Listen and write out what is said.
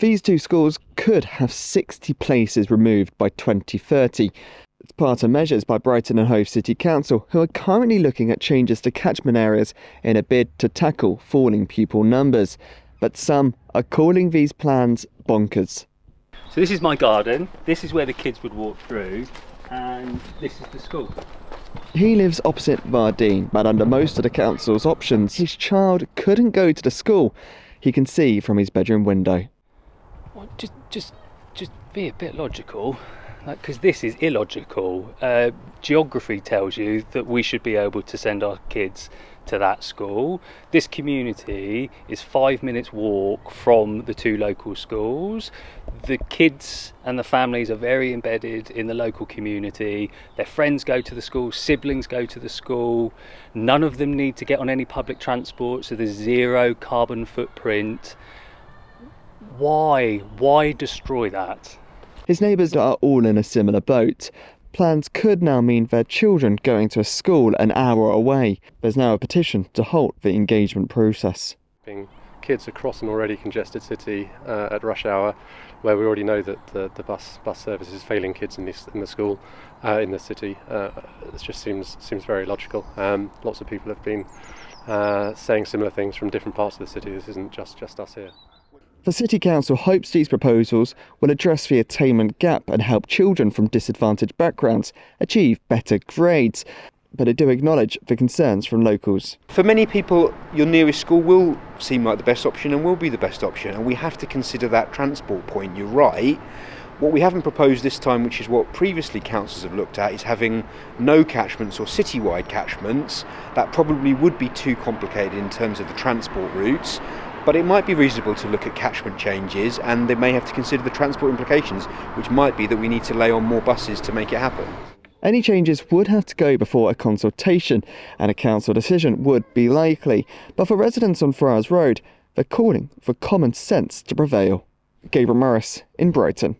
These two schools could have 60 places removed by 2030. It's part of measures by Brighton and Hove City Council, who are currently looking at changes to catchment areas in a bid to tackle falling pupil numbers. But some are calling these plans bonkers. So this is my garden, this is where the kids would walk through, and this is the school. He lives opposite Varndean, but under most of the council's options, his child couldn't go to the school. He can see from his bedroom window. Well, just be a bit logical, because this is illogical. Geography tells you that we should be able to send our kids to that school. This community is 5 minutes walk from the two local schools. The kids and the families are very embedded in the local community. Their friends go to the school, siblings go to the school. None of them need to get on any public transport, so there's zero carbon footprint. Why destroy that? His neighbours are all in a similar boat. Plans could now mean their children going to a school an hour away. There's now a petition to halt the engagement process. Kids across an already congested city at rush hour, where we already know that the bus service is failing kids in the school, in the city. It just seems very logical. Lots of people have been saying similar things from different parts of the city. This isn't just us here. The City Council hopes these proposals will address the attainment gap and help children from disadvantaged backgrounds achieve better grades. But they do acknowledge the concerns from locals. For many people, your nearest school will seem like the best option and will be the best option, and we have to consider that transport point. You're right. What we haven't proposed this time, which is what previously councils have looked at, is having no catchments or citywide catchments. That probably would be too complicated in terms of the transport routes. But it might be reasonable to look at catchment changes, and they may have to consider the transport implications, which might be that we need to lay on more buses to make it happen. Any changes would have to go before a consultation, and a council decision would be likely. But for residents on Friars Road, they're calling for common sense to prevail. Gabriel Morris in Brighton.